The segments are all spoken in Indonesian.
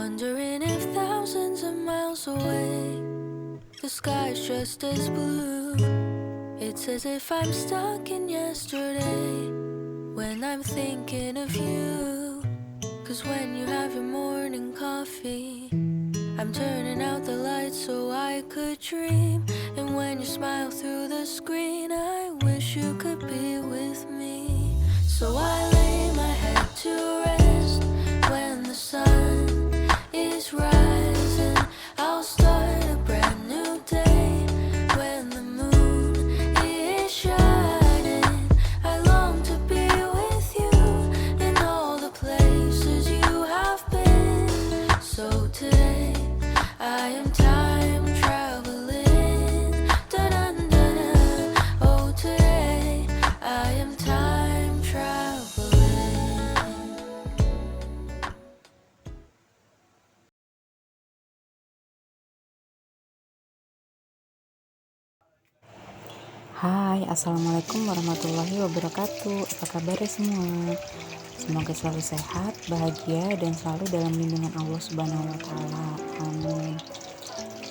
Wondering if thousands of miles away the sky's just as blue. It's as if I'm stuck in yesterday when I'm thinking of you. 'Cause when you have your morning coffee, I'm turning out the lights so I could dream. And when you smile through the screen, I wish you could be with me. So I lay my head to rest when the sun is rising. I'll start a brand new day when the moon is shining. I long to be with you in all the places you have been. So today I am time traveling. Da-dun-dun-dun. Oh, today I am time traveling. Hai, assalamualaikum warahmatullahi wabarakatuh. Apa kabar semua? Semoga selalu sehat, bahagia, dan selalu dalam lindungan Allah Subhanahu wa Ta'ala. Amin.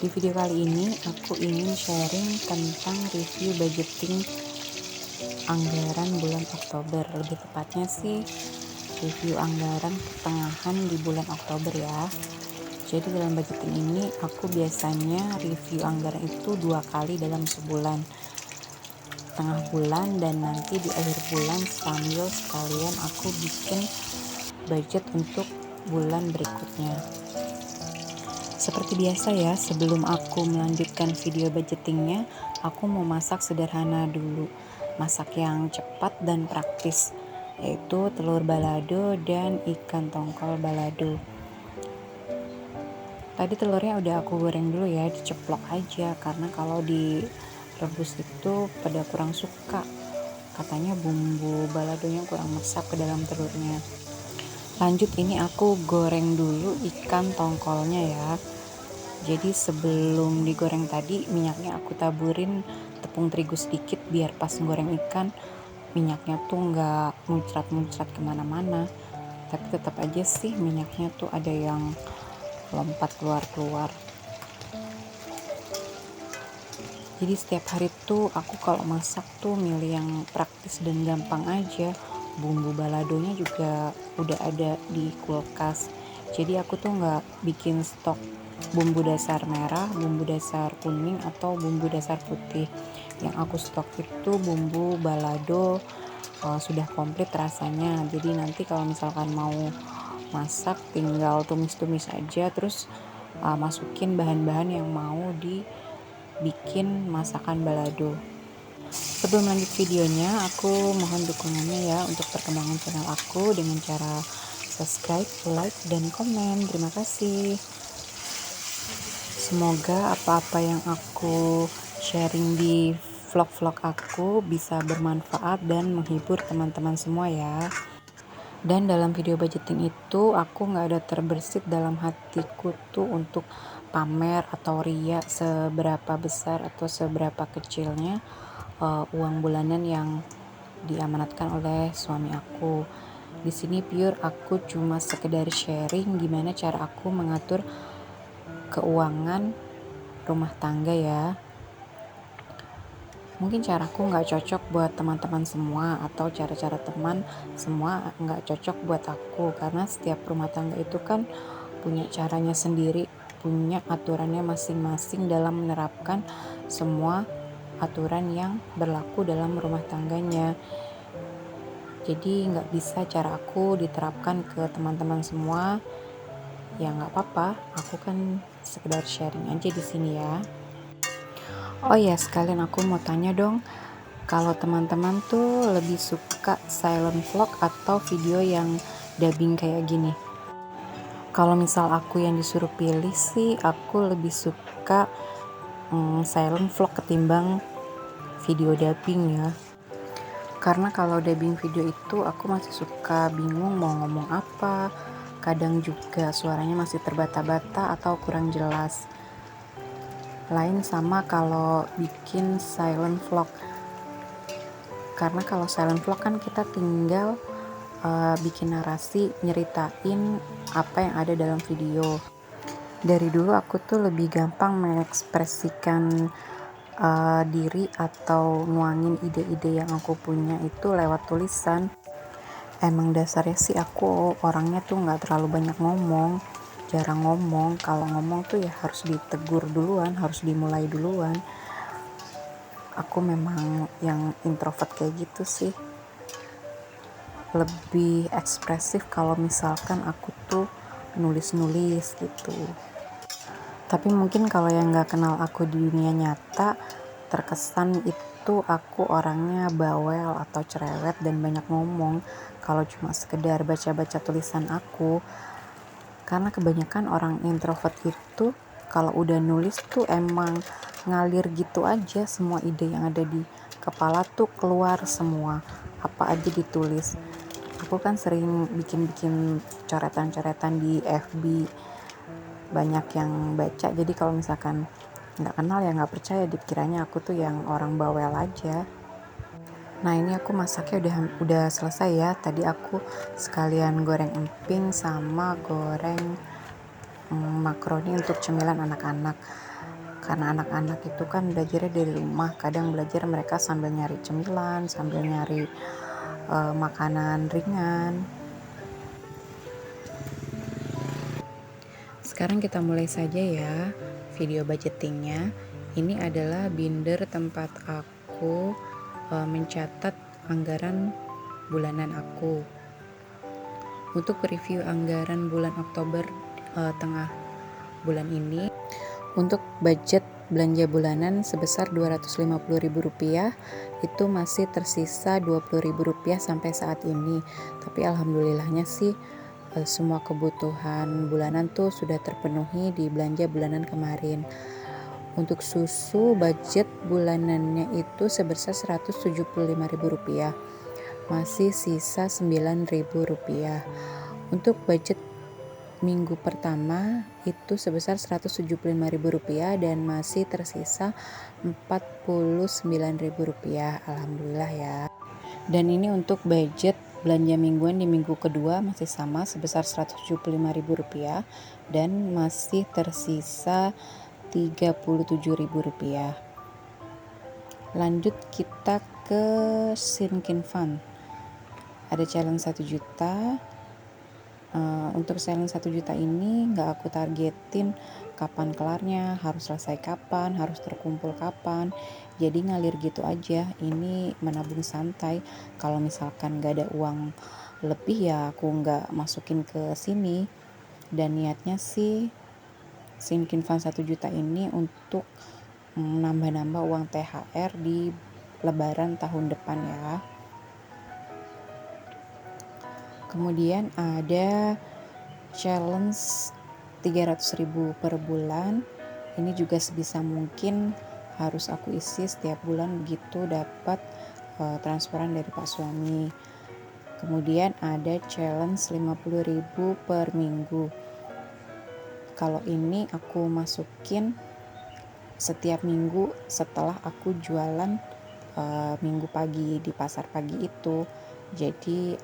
Di video kali ini, aku ingin sharing tentang review budgeting anggaran bulan Oktober. Lebih tepatnya sih, review anggaran pertengahan di bulan Oktober ya. Jadi dalam budgeting ini, aku biasanya review anggaran itu 2 kali dalam sebulan, tengah bulan dan nanti di akhir bulan, sambil sekalian aku bikin budget untuk bulan berikutnya. Seperti biasa ya, sebelum aku melanjutkan video budgetingnya, aku mau masak sederhana dulu, masak yang cepat dan praktis, yaitu telur balado dan ikan tongkol balado. Tadi telurnya udah aku goreng dulu ya, diceplok aja, karena kalau direbus itu pada kurang suka, katanya bumbu baladonya kurang meresap ke dalam telurnya. Lanjut, ini aku goreng dulu ikan tongkolnya ya. Jadi sebelum digoreng tadi, minyaknya aku taburin tepung terigu sedikit biar pas goreng ikan minyaknya tuh nggak muncrat-muncrat kemana-mana, tapi tetap aja sih minyaknya tuh ada yang lompat keluar-keluar. Jadi setiap hari tuh aku kalau masak tuh milih yang praktis dan gampang aja. Bumbu baladonya juga udah ada di kulkas. Jadi aku tuh nggak bikin stok bumbu dasar merah, bumbu dasar kuning, atau bumbu dasar putih. Yang aku stok itu bumbu balado sudah komplit rasanya. Jadi nanti kalau misalkan mau masak tinggal tumis-tumis aja, terus masukin bahan-bahan yang mau dibikin masakan balado. Sebelum lanjut videonya, aku mohon dukungannya ya untuk perkembangan channel aku dengan cara subscribe, like, dan komen. Terima kasih. Semoga apa-apa yang aku sharing di vlog-vlog aku bisa bermanfaat dan menghibur teman-teman semua ya. Dan dalam video budgeting itu aku gak ada terbersit dalam hatiku tuh untuk pamer atau ria seberapa besar atau seberapa kecilnya uang bulanan yang diamanatkan oleh suami aku. Di sini pure aku cuma sekedar sharing gimana cara aku mengatur keuangan rumah tangga ya. Mungkin caraku nggak cocok buat teman-teman semua, atau cara-cara teman semua nggak cocok buat aku, karena setiap rumah tangga itu kan punya caranya sendiri, punya aturannya masing-masing dalam menerapkan semua aturan yang berlaku dalam rumah tangganya. Jadi nggak bisa cara aku diterapkan ke teman-teman semua. Ya nggak apa-apa, aku kan sekedar sharing aja di sini ya. Oh ya, sekalian aku mau tanya dong, kalau teman-teman tuh lebih suka silent vlog atau video yang dubbing kayak gini? Kalau misal aku yang disuruh pilih sih, aku lebih suka silent vlog ketimbang video dubbing ya. Karena kalau dubbing video itu aku masih suka bingung mau ngomong apa, kadang juga suaranya masih terbata-bata atau kurang jelas. Lain sama kalau bikin silent vlog, karena kalau silent vlog kan kita tinggal bikin narasi, nyeritain apa yang ada dalam video. Dari dulu aku tuh lebih gampang mengekspresikan diri atau nuangin ide-ide yang aku punya itu lewat tulisan. Emang dasarnya sih aku orangnya tuh nggak terlalu banyak ngomong, jarang ngomong. Kalau ngomong tuh ya harus ditegur duluan, harus dimulai duluan. Aku memang yang introvert kayak gitu sih, lebih ekspresif kalau misalkan aku tuh nulis-nulis gitu. Tapi mungkin kalau yang nggak kenal aku di dunia nyata, terkesan itu aku orangnya bawel atau cerewet dan banyak ngomong. Kalau cuma sekedar baca-baca tulisan aku, karena kebanyakan orang introvert itu kalau udah nulis tuh emang ngalir gitu aja, semua ide yang ada di kepala tuh keluar semua, apa aja ditulis. Aku kan sering bikin-bikin coretan-coretan di FB, banyak yang baca, jadi kalau misalkan nggak kenal ya nggak percaya, dikiranya aku tuh yang orang bawel aja. Nah ini aku masaknya udah selesai ya. Tadi aku sekalian goreng emping sama goreng makaroni untuk cemilan anak-anak. Karena anak-anak itu kan belajarnya dari rumah, kadang belajar mereka sambil nyari cemilan, sambil nyari makanan ringan. Sekarang kita mulai saja ya video budgetingnya. Ini adalah binder tempat aku mencatat anggaran bulanan aku. Untuk review anggaran bulan Oktober tengah bulan ini, untuk budget belanja bulanan sebesar Rp250.000 itu masih tersisa Rp20.000 sampai saat ini. Tapi alhamdulillahnya sih semua kebutuhan bulanan tuh sudah terpenuhi di belanja bulanan kemarin. Untuk susu budget bulanannya itu sebesar Rp175.000, masih sisa Rp9.000. Untuk budget minggu pertama itu sebesar Rp175.000 dan masih tersisa Rp49.000. Alhamdulillah ya. Dan ini untuk budget belanja mingguan di minggu kedua masih sama sebesar Rp175.000 dan masih tersisa Rp37.000. Lanjut kita ke Sinkin Fund. Ada challenge 1 juta. Untuk challenge 1 juta ini gak aku targetin kapan kelarnya, harus selesai kapan, harus terkumpul kapan. Jadi ngalir gitu aja. Ini menabung santai. Kalau misalkan gak ada uang lebih ya aku gak masukin ke sini. Dan niatnya sih Sinkin Fund 1 juta ini untuk nambah-nambah uang THR di lebaran tahun depan ya. Kemudian ada challenge 300.000 per bulan. Ini juga sebisa mungkin harus aku isi setiap bulan, begitu dapat transferan dari Pak suami. Kemudian ada challenge 50.000 per minggu. Kalau ini aku masukin setiap minggu setelah aku jualan minggu pagi di pasar pagi itu. Jadi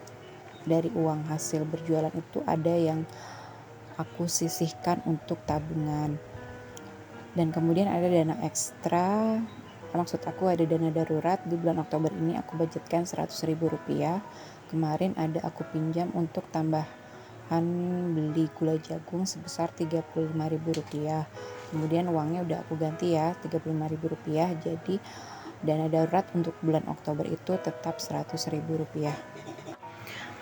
dari uang hasil berjualan itu ada yang aku sisihkan untuk tabungan. Dan kemudian ada dana ekstra, maksud aku ada dana darurat. Di bulan Oktober ini aku budgetkan Rp100.000. Kemarin ada aku pinjam untuk tambahan beli gula jagung sebesar Rp35.000. Kemudian uangnya udah aku ganti ya, Rp35.000. Jadi dana darurat untuk bulan Oktober itu tetap Rp100.000.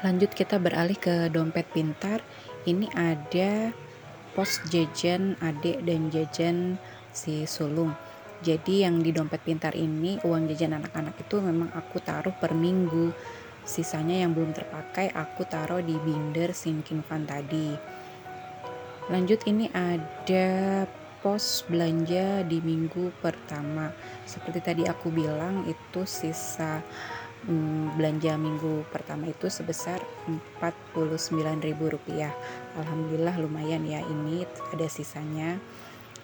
Lanjut kita beralih ke dompet pintar. Ini ada pos jajan adik dan jajan si sulung. Jadi yang di dompet pintar ini uang jajan anak-anak itu memang aku taruh per minggu. Sisanya yang belum terpakai aku taruh di binder Sinkin Fund tadi. Lanjut ini ada pos belanja di minggu pertama. Seperti tadi aku bilang itu sisa belanja minggu pertama itu sebesar Rp49.000. Alhamdulillah lumayan ya, ini ada sisanya.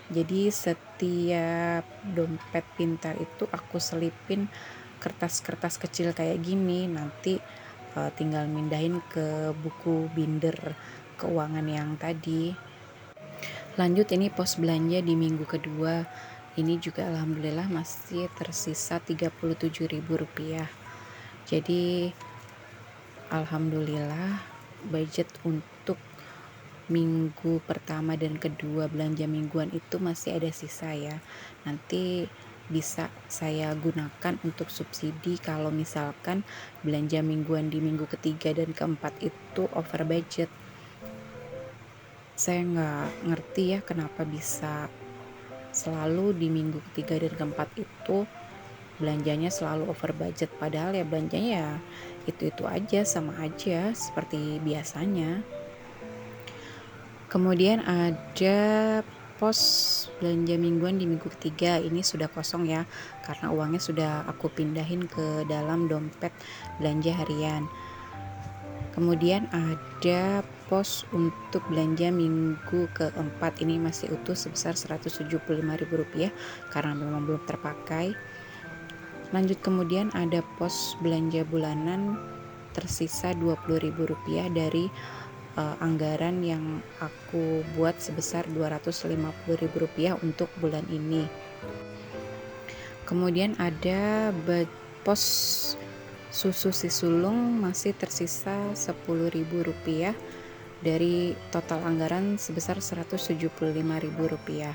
Jadi setiap dompet pintar itu aku selipin kertas-kertas kecil kayak gini. Nanti tinggal mindahin ke buku binder keuangan yang tadi. Lanjut, ini pos belanja di minggu kedua. Ini juga alhamdulillah masih tersisa Rp37.000. Jadi alhamdulillah budget untuk minggu pertama dan kedua belanja mingguan itu masih ada sisa ya. Nanti bisa saya gunakan untuk subsidi kalau misalkan belanja mingguan di minggu ketiga dan keempat itu over budget. Saya nggak ngerti ya kenapa bisa selalu di minggu ketiga dan keempat itu belanjanya selalu over budget, padahal ya belanjanya ya itu aja, sama aja seperti biasanya. Kemudian ada pos belanja mingguan di minggu ketiga, ini sudah kosong ya karena uangnya sudah aku pindahin ke dalam dompet belanja harian. Kemudian ada pos untuk belanja minggu keempat, ini masih utuh sebesar Rp175.000 karena memang belum terpakai. Lanjut, kemudian ada pos belanja bulanan tersisa Rp20.000 dari anggaran yang aku buat sebesar Rp250.000 untuk bulan ini. Kemudian ada pos susu si sulung masih tersisa Rp10.000 dari total anggaran sebesar Rp175.000.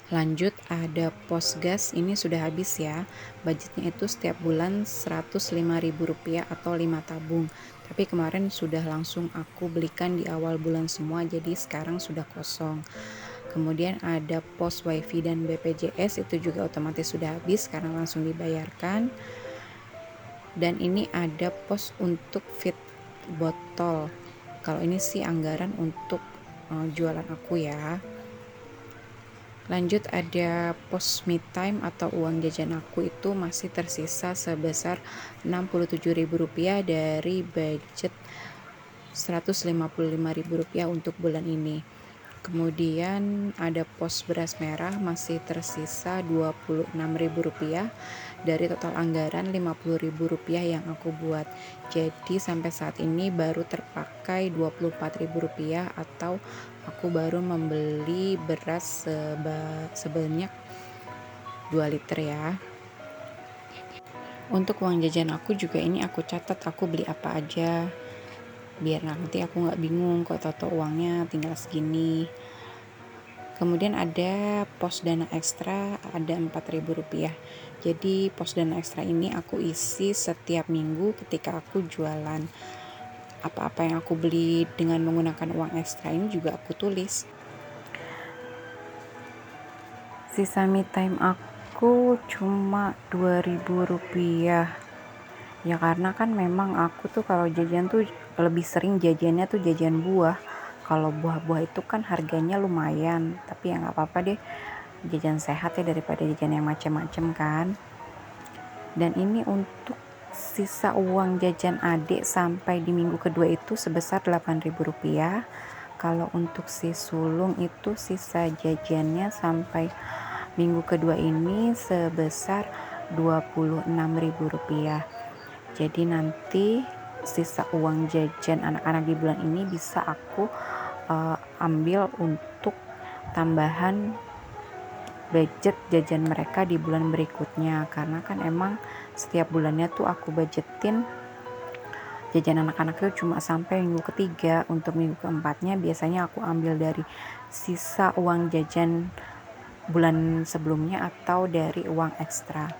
Lanjut, ada pos gas, ini sudah habis ya. Budgetnya itu setiap bulan Rp105.000 atau 5 tabung. Tapi kemarin sudah langsung aku belikan di awal bulan semua, jadi sekarang sudah kosong. Kemudian ada pos wifi dan BPJS, itu juga otomatis sudah habis karena langsung dibayarkan. Dan ini ada pos untuk fit botol. Kalau ini sih anggaran untuk jualan aku ya. Lanjut, ada pos me time atau uang jajan aku itu masih tersisa sebesar Rp67.000 dari budget Rp155.000 untuk bulan ini. Kemudian ada pos beras merah masih tersisa Rp26.000 dari total anggaran Rp50.000 yang aku buat. Jadi sampai saat ini baru terpakai Rp24.000 atau aku baru membeli beras sebanyak 2 liter ya. Untuk uang jajan aku juga ini aku catat aku beli apa aja, biar nanti aku nggak bingung kok tahu uangnya tinggal segini. Kemudian ada pos dana ekstra, ada Rp4.000. Jadi pos dana ekstra ini aku isi setiap minggu ketika aku jualan. Apa-apa yang aku beli dengan menggunakan uang ekstra ini juga aku tulis. Sisa me time aku cuma Rp2.000 ya, karena kan memang aku tuh kalau jajan tuh lebih sering jajannya tuh jajan buah. Kalau buah-buah itu kan harganya lumayan, tapi ya nggak apa-apa deh, jajan sehat ya daripada jajan yang macam-macam kan. Dan ini untuk sisa uang jajan adik sampai di minggu kedua itu sebesar Rp8.000. Kalau untuk si sulung itu sisa jajannya sampai minggu kedua ini sebesar Rp26.000. Jadi nanti sisa uang jajan anak-anak di bulan ini bisa aku ambil untuk tambahan budget jajan mereka di bulan berikutnya, karena kan emang setiap bulannya tuh aku budgetin jajan anak-anak itu cuma sampai minggu ketiga. Untuk minggu keempatnya biasanya aku ambil dari sisa uang jajan bulan sebelumnya atau dari uang ekstra.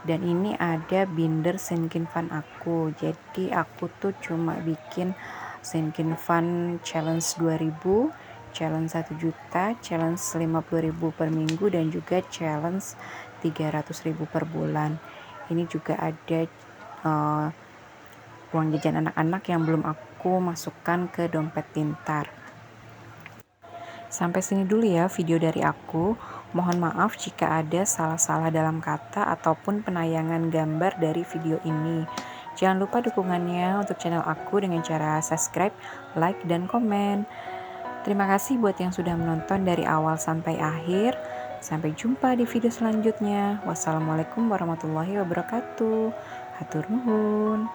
Dan ini ada binder sinking fund aku, jadi aku tuh cuma bikin sinking fund challenge 2.000, challenge 1 juta, challenge 50.000 per minggu, dan juga challenge 300.000 per bulan. Ini juga ada uang jajan anak-anak yang belum aku masukkan ke dompet pintar. Sampai sini dulu ya video dari aku. Mohon maaf jika ada salah-salah dalam kata ataupun penayangan gambar dari video ini. Jangan lupa dukungannya untuk channel aku dengan cara subscribe, like, dan komen. Terima kasih buat yang sudah menonton dari awal sampai akhir. Sampai jumpa di video selanjutnya. Wassalamualaikum warahmatullahi wabarakatuh. Hatur nuhun.